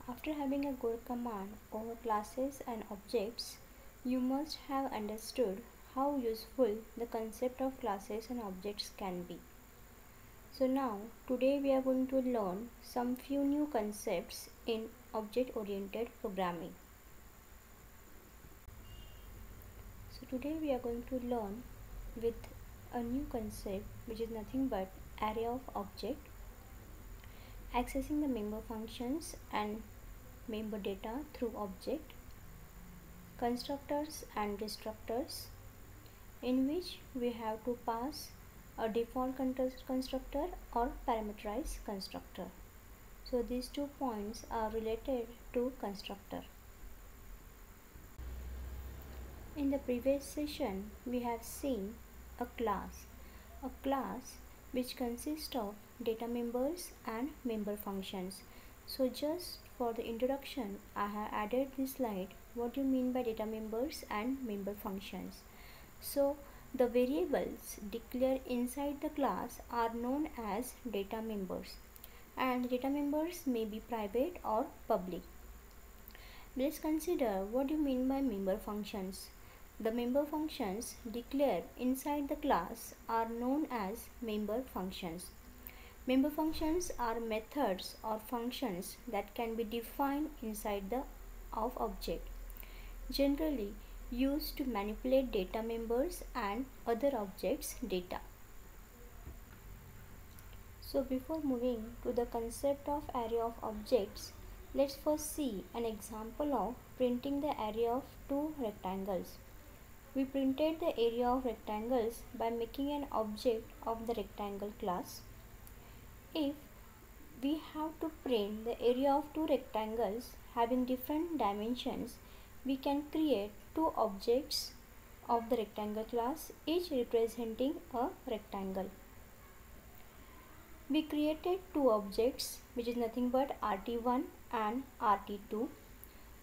After having a good command over classes and objects, you must have understood how useful the concept of classes and objects can be. So now, today we are going to learn some few new concepts in object-oriented programming. So today we are going to learn with a new concept which is nothing but array of object, accessing the member functions and member data through object, constructors and destructors, in which we have to pass a default constructor or parameterized constructor. So these 2 points are related to constructor. In the previous session, we have seen a class which consists of data members and member functions. So just for the introduction, I have added this slide. What do you mean by data members and member functions? So the variables declared inside the class are known as data members, and data members may be private or public. Let's consider what do you mean by member functions. The member functions declared inside the class are known as member functions. Member functions are methods or functions that can be defined inside the object, generally used to manipulate data members and other objects' data. So before moving to the concept of array of objects, let's first see an example of printing the array of two rectangles. We printed the area of rectangles by making an object of the rectangle class. If we have to print the area of two rectangles having different dimensions, we can create two objects of the rectangle class, each representing a rectangle. We created two objects, which is nothing but rt1 and rt2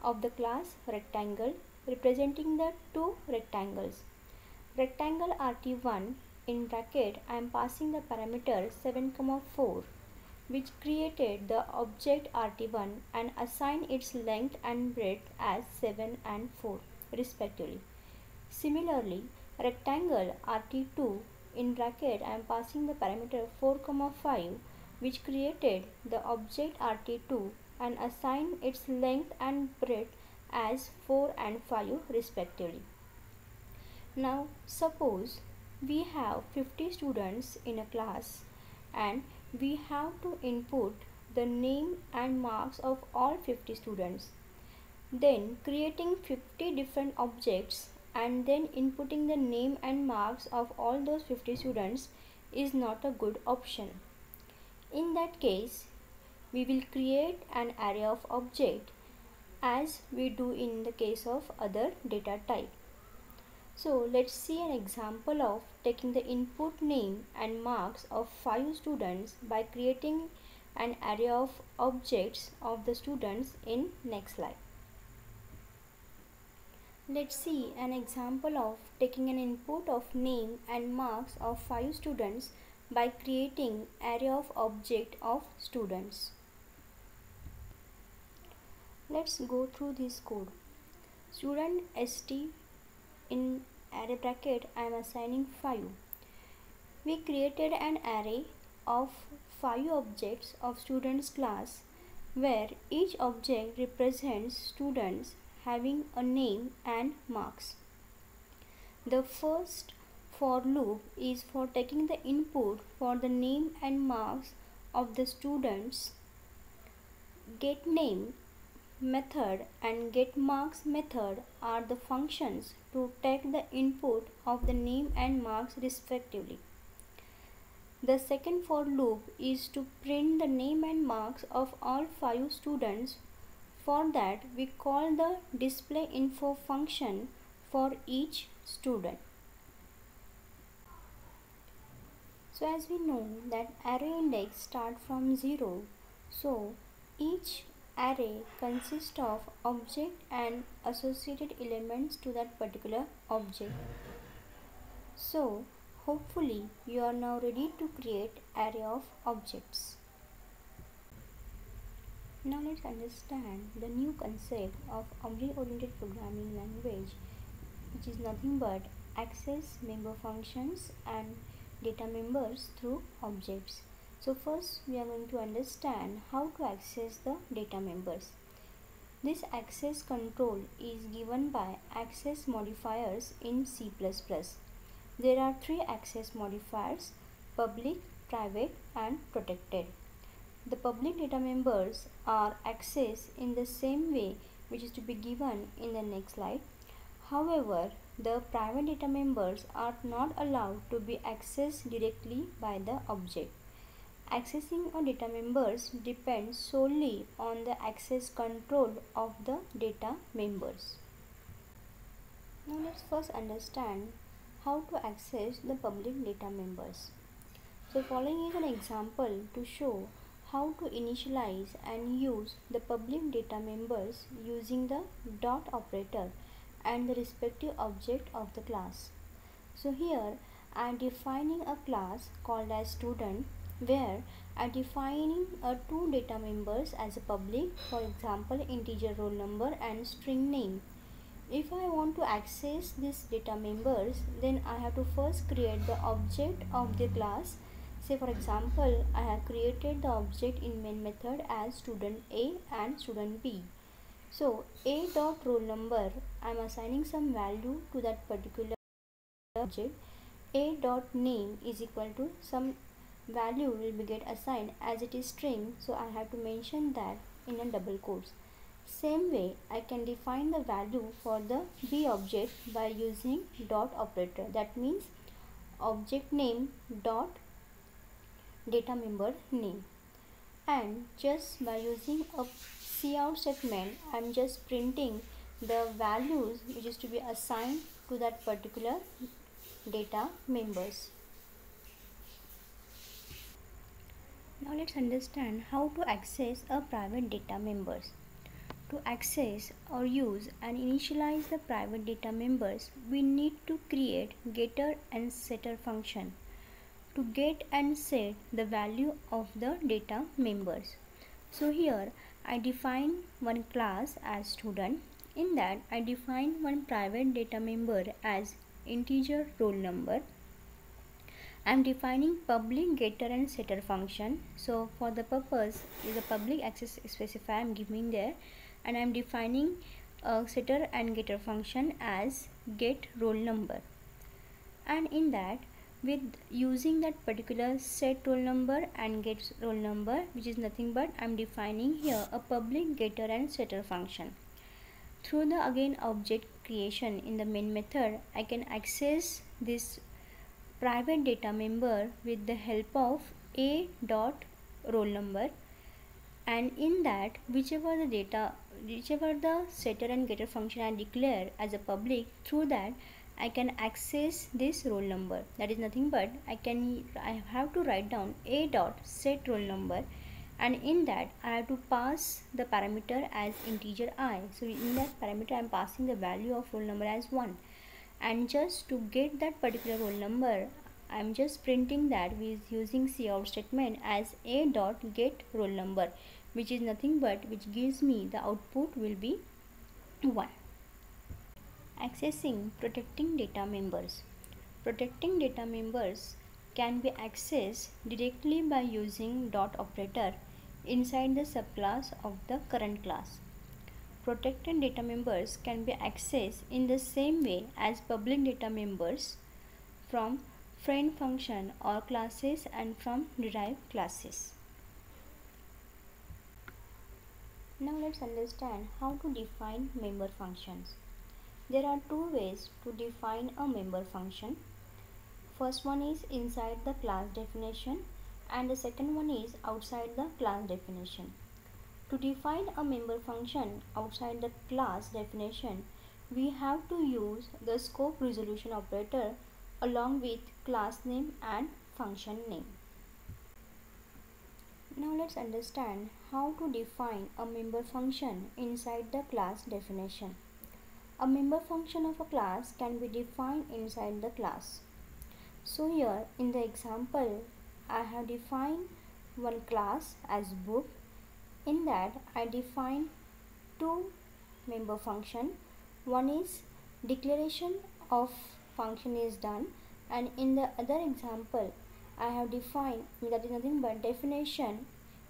of the class rectangle, representing the two rectangles. Rectangle rt1, in bracket I am passing the parameter 7, 4, which created the object rt1 and assign its length and breadth as 7 and 4 respectively. Similarly, rectangle rt2, in bracket I am passing the parameter 4, 5, which created the object rt2 and assign its length and breadth as 4 and 5 respectively. Now suppose we have 50 students in a class and we have to input the name and marks of all 50 students. Then creating 50 different objects and then inputting the name and marks of all those 50 students is not a good option. In that case, we will create an array of object as we do in the case of other data type. So let's see an example of taking the input name and marks of 5 students by creating an array of objects of the students in next slide. Let's see an example of taking an input of name and marks of 5 students by creating array of object of students. Let's go through this code. Student st, in array bracket I am assigning 5. We created an array of 5 objects of students class where each object represents students having a name and marks. The first for loop is for taking the input for the name and marks of the students. GetName method and getMarks method are the functions to take the input of the name and marks respectively. The second for loop is to print the name and marks of all 5 students. For that, we call the displayInfo function for each student. So as we know that array index start from 0, so each array consists of object and associated elements to that particular object. So hopefully you are now ready to create array of objects. Now let's understand the new concept of object-oriented programming language, which is nothing but access member functions and data members through objects. So first we are going to understand how to access the data members. This access control is given by access modifiers in C++. There are three access modifiers: public, private and protected. The public data members are accessed in the same way which is to be given in the next slide. However, the private data members are not allowed to be accessed directly by the object. Accessing a data members depends solely on the access control of the data members. Now let's first understand how to access the public data members. So following is an example to show how to initialize and use the public data members using the dot operator and the respective object of the class. So here I am defining a class called as student, where I am defining two data members as a public, for example integer roll number and string name. If I want to access these data members, then I have to first create the object of the class. Say for example, I have created the object in main method as student A and student B. So A dot roll number, I am assigning some value to that particular object. A dot name is equal to some value will be get assigned, as it is string, so I have to mention that in a double quotes. Same way I can define the value for the B object by using dot operator. That means object name dot data member name, and just by using a cout statement I am just printing the values which is to be assigned to that particular data members. Now let's understand how to access a private data members. To access or use and initialize the private data members, we need to create getter and setter function to get and set the value of the data members. So here I define one class as student. In that I define one private data member as integer roll number. I am defining public getter and setter function. So for the purpose is a public access specifier I am giving there, and I am defining a setter and getter function as get roll number. And in that, with using that particular set roll number and get roll number, which is nothing but I am defining here a public getter and setter function. Through the again object creation in the main method, I can access this private data member with the help of a dot roll number, and in that whichever the setter and getter function I declare as a public, through that I can access this roll number. That is nothing but I have to write down a dot set roll number, and in that I have to pass the parameter as integer I. So in that parameter I am passing the value of roll number as 1, and just to get that particular roll number I am just printing that with using cout statement as a dot get roll number, which is nothing but which gives me the output will be 1. Accessing protecting data members. Protecting data members can be accessed directly by using dot operator inside the subclass of the current class. Protected data members can be accessed in the same way as public data members from friend function or classes and from derived classes. Now let's understand how to define member functions. There are two ways to define a member function. First one is inside the class definition, and the second one is outside the class definition. To define a member function outside the class definition, we have to use the scope resolution operator along with class name and function name. Now let's understand how to define a member function inside the class definition. A member function of a class can be defined inside the class. So here in the example I have defined one class as book. In that I define two member function. One is declaration of function is done, and in the other example I have defined, that is nothing but definition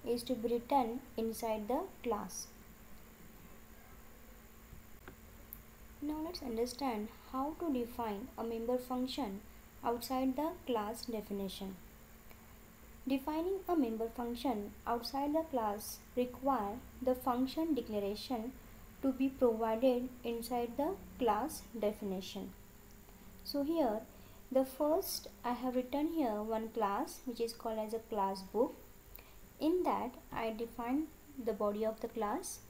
is to be written inside the class. Now let's understand how to define a member function outside the class definition. Defining a member function outside the class requires the function declaration to be provided inside the class definition. So here the first I have written here one class which is called as a class book. In that I define the body of the class.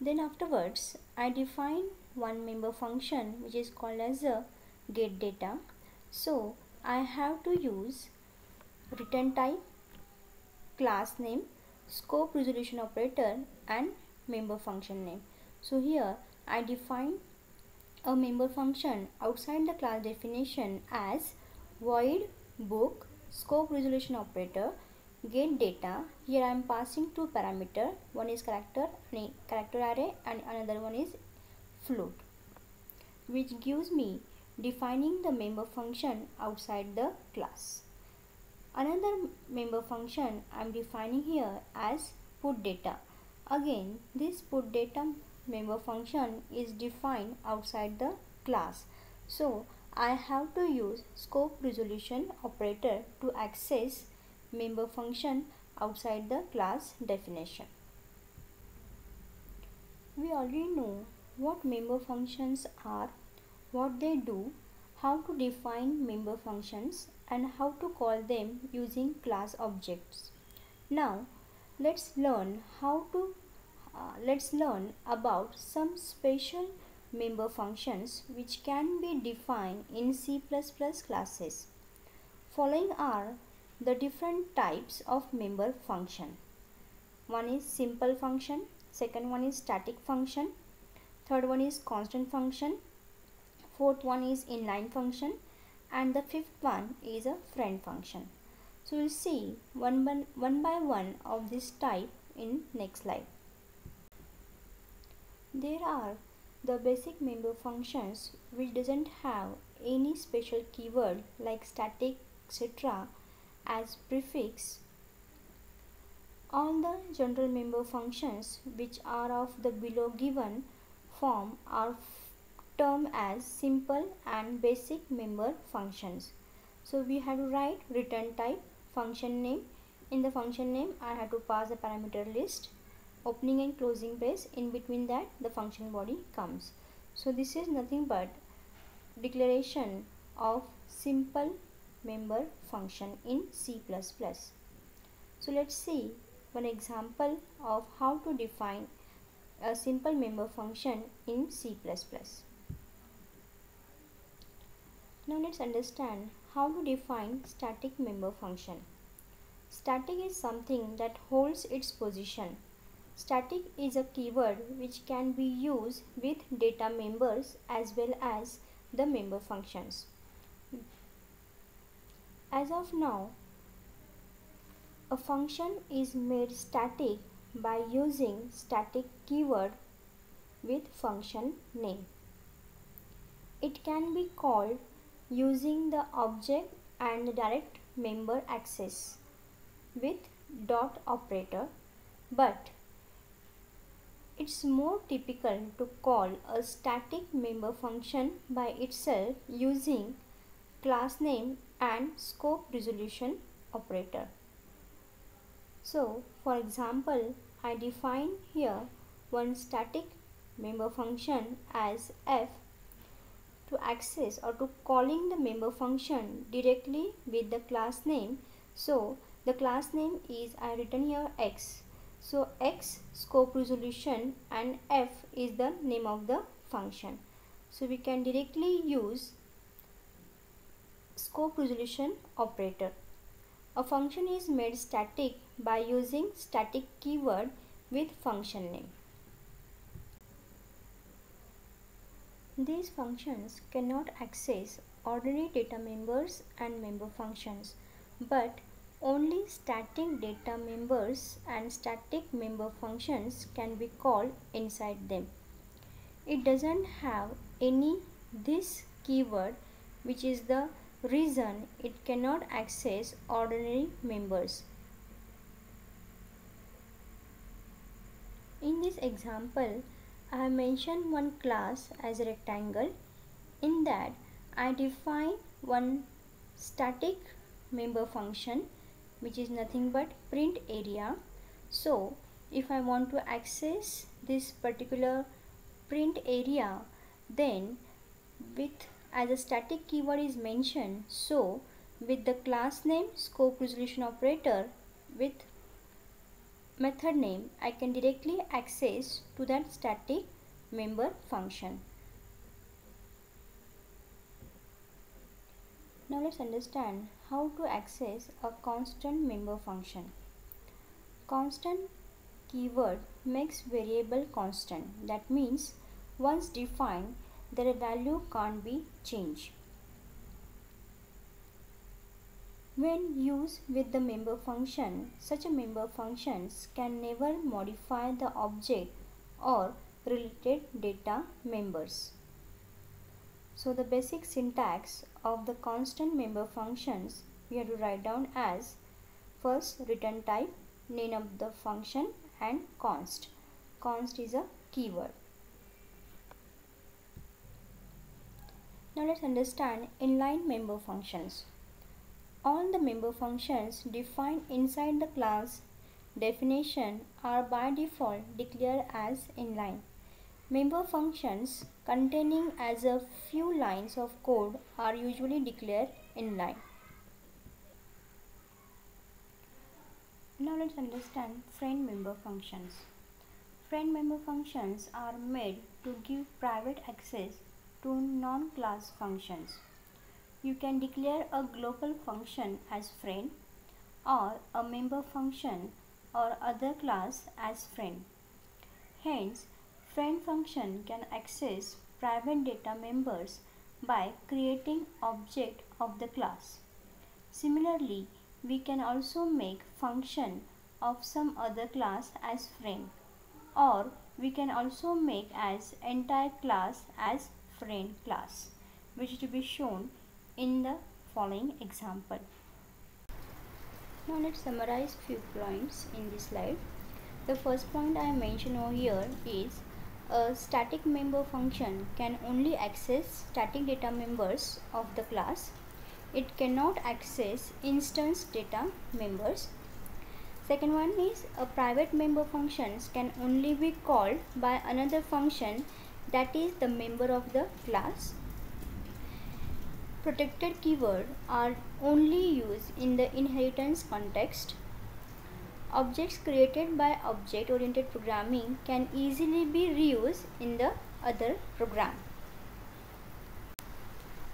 Then afterwards I define one member function which is called as a get data. So I have to use return type, class name, scope resolution operator and member function name. So here I define a member function outside the class definition as void book scope resolution operator get data. Here I am passing two parameter, one is character array and another one is float, which gives me defining the member function outside the class. Another member function I am defining here as put data. Again this put data member function is defined outside the class. So I have to use scope resolution operator to access member function outside the class definition. We already know what member functions are, what they do, how to define member functions and how to call them using class objects. Now let's learn about some special member functions which can be defined in C++ classes. Following are the different types of member function. One is simple function, second one is static function, third one is constant function, fourth one is inline function and the fifth one is a friend function. So we'll see one by one of this type in next slide. There are the basic member functions which doesn't have any special keyword like static etc. as prefix. All the general member functions which are of the below given form are termed as simple and basic member functions. So we have to write return type, function name. In the function name I have to pass a parameter list, opening and closing brace, in between that the function body comes. So this is nothing but declaration of simple member function in C++. So let's see one example of how to define a simple member function in C++. Now let's understand how to define static member function. Static is something that holds its position. Static is a keyword which can be used with data members as well as the member functions. As of now, a function is made static by using static keyword with function name. It can be called using the object and direct member access with dot operator, but it's more typical to call a static member function by itself using class name and scope resolution operator. So for example, I define here one static member function as f to access or to calling the member function directly with the class name. So the class name is, I written here x. So x scope resolution and f is the name of the function. So we can directly use scope resolution operator. A function is made static by using static keyword with function name. These functions cannot access ordinary data members and member functions, but Only static data members and static member functions can be called inside them. It doesn't have any this keyword, which is the reason it cannot access ordinary members. In this example, I have mentioned one class as a rectangle. In that, I define one static member function, which is nothing but print area. So, if I want to access this particular print area, then with as a static keyword is mentioned, so with the class name scope resolution operator with method name, I can directly access to that static member function. Now let's understand how to access a constant member function. Constant keyword makes variable constant. That means once defined, their value can't be changed. When used with the member function, such a member functions can never modify the object or related data members. So the basic syntax of the constant member functions we have to write down as first return type, name of the function, and const. Const is a keyword. Now let's understand inline member functions. All the member functions defined inside the class definition are by default declared as inline. Member functions containing as a few lines of code are usually declared inline. Now let's understand friend member functions. Friend member functions are made to give private access to non-class functions. You can declare a global function as friend or a member function or other class as friend. Hence, friend function can access private data members by creating object of the class. Similarly, we can also make function of some other class as friend, or we can also make as entire class as friend class, which is to be shown in the following example. Now let's summarize few points in this slide. The first point I mentioned over here is a static member function can only access static data members of the class. It cannot access instance data members. Second one is a private member functions can only be called by another function that is the member of the class. Protected keywords are only used in the inheritance context. Objects created by object-oriented programming can easily be reused in the other program.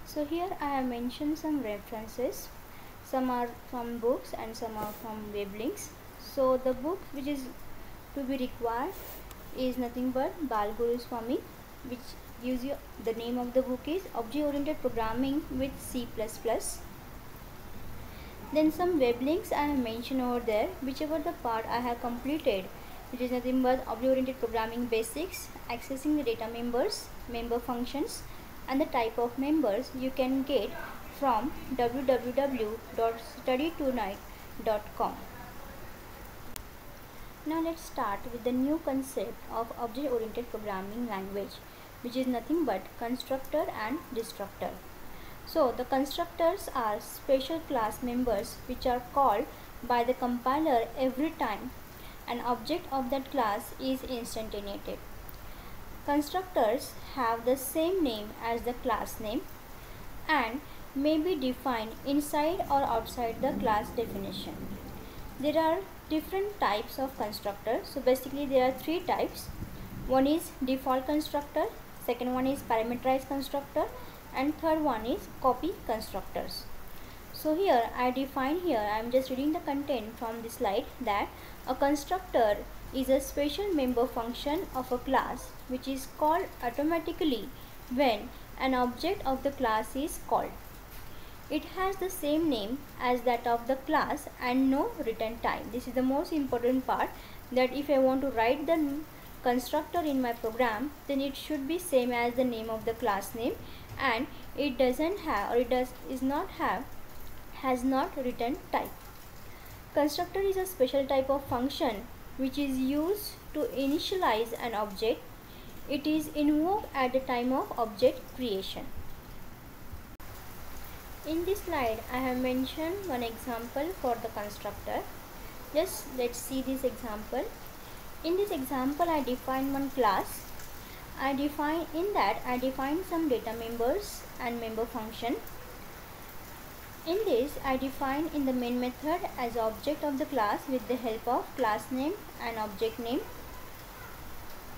So here I have mentioned some references. Some are from books and some are from web links. So the book which is to be required is nothing but Balguru Swami, which gives you the name of the book is Object-Oriented Programming with C++. Then some web links I have mentioned over there, whichever the part I have completed, which is nothing but Object-Oriented Programming Basics, accessing the data members, member functions, and the type of members you can get from www.studytonight.com. Now let's start with the new concept of object-oriented programming language, which is nothing but constructor and destructor. So the constructors are special class members which are called by the compiler every time an object of that class is instantiated. Constructors have the same name as the class name and may be defined inside or outside the class definition. There are different types of constructors. So basically there are three types. One is default constructor, second one is parameterized constructor, and third one is copy constructors. So here I am just reading the content from this slide, that a constructor is a special member function of a class which is called automatically when an object of the class is called. It has the same name as that of the class and no return type. This is the most important part, that if I want to write the constructor in my program, then it should be same as the name of the class name, and it doesn't have, or has not return type. Constructor is a special type of function which is used to initialize an object. It is invoked at the time of object creation. In this slide, I have mentioned one example for the constructor. Just let's see this example. In this example, I define one class. I define some data members and member function. In this, I define in the main method as object of the class with the help of class name and object name.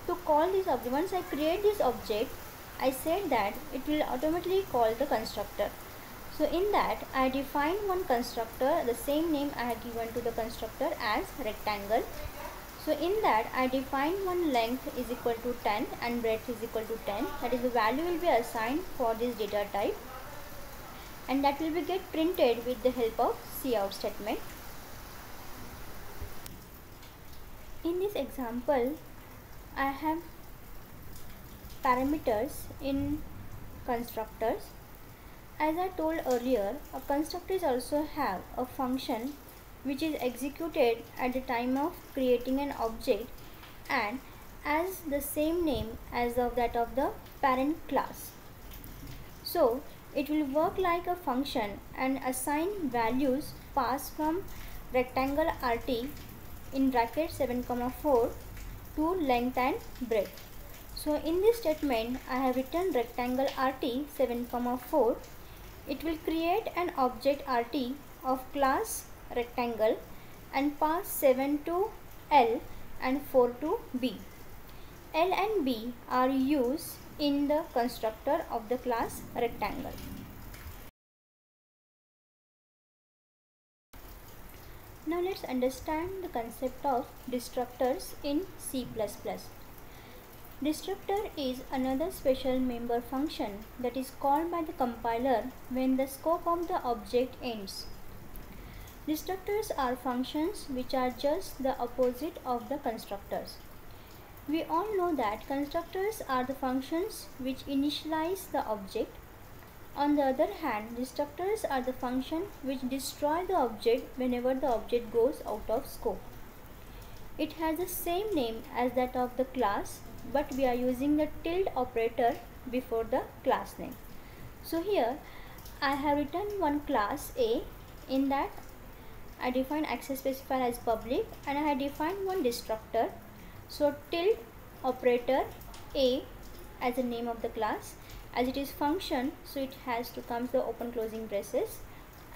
To call this object, once I create this object, I said that it will automatically call the constructor. So in that, I define one constructor, the same name I have given to the constructor as rectangle. So in that, I define one length is equal to 10 and breadth is equal to 10. That is, the value will be assigned for this data type, and that will be get printed with the help of cout statement. In this example, I have parameters in constructors. As I told earlier, a constructor also have a function which is executed at the time of creating an object and as the same name as of that of the parent class. So it will work like a function and assign values passed from rectangle RT in bracket 7,4 to length and breadth. So in this statement, I have written rectangle RT 7,4. It will create an object RT of class rectangle and pass 7 to L and 4 to B. L and B are used in the constructor of the class rectangle. Now let's understand the concept of destructors in C++. Destructor is another special member function that is called by the compiler when the scope of the object ends. Destructors are functions which are just the opposite of the constructors. We all know that constructors are the functions which initialize the object. On the other hand, destructors are the functions which destroy the object whenever the object goes out of scope. It has the same name as that of the class, but we are using the tilde operator before the class name. So here I have written one class A. In that I define access specifier as public and I have defined one destructor. So tilde operator A as the name of the class, as it is function, so it has to come the open closing braces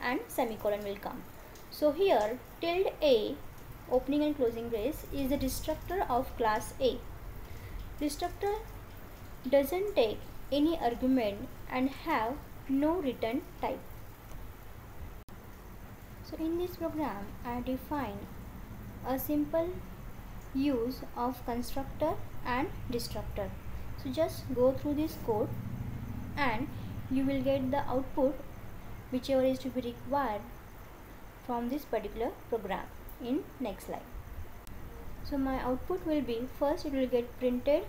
and semicolon will come. So here tilde A opening and closing brace is the destructor of class A. Destructor doesn't take any argument and have no return type. So in this program, I define a simple use of constructor and destructor. So just go through this code and you will get the output whichever is to be required from this particular program in next slide. So my output will be, first it will get printed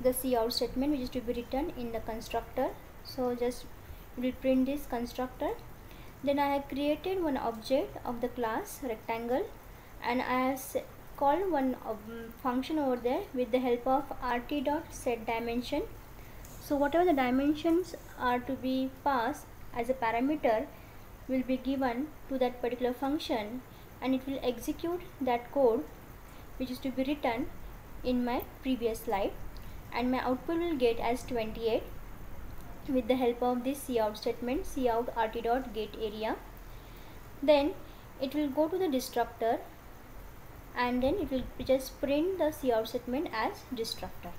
the cout statement which is to be written in the constructor. So just it will print this constructor. Then I have created one object of the class rectangle and I have called one function over there with the help of rt.setDimension. So whatever the dimensions are to be passed as a parameter will be given to that particular function and it will execute that code which is to be written in my previous slide, and my output will get as 28 with the help of this cout statement, cout rt.getArea. Then it will go to the destructor and then it will just print the cout statement as destructor.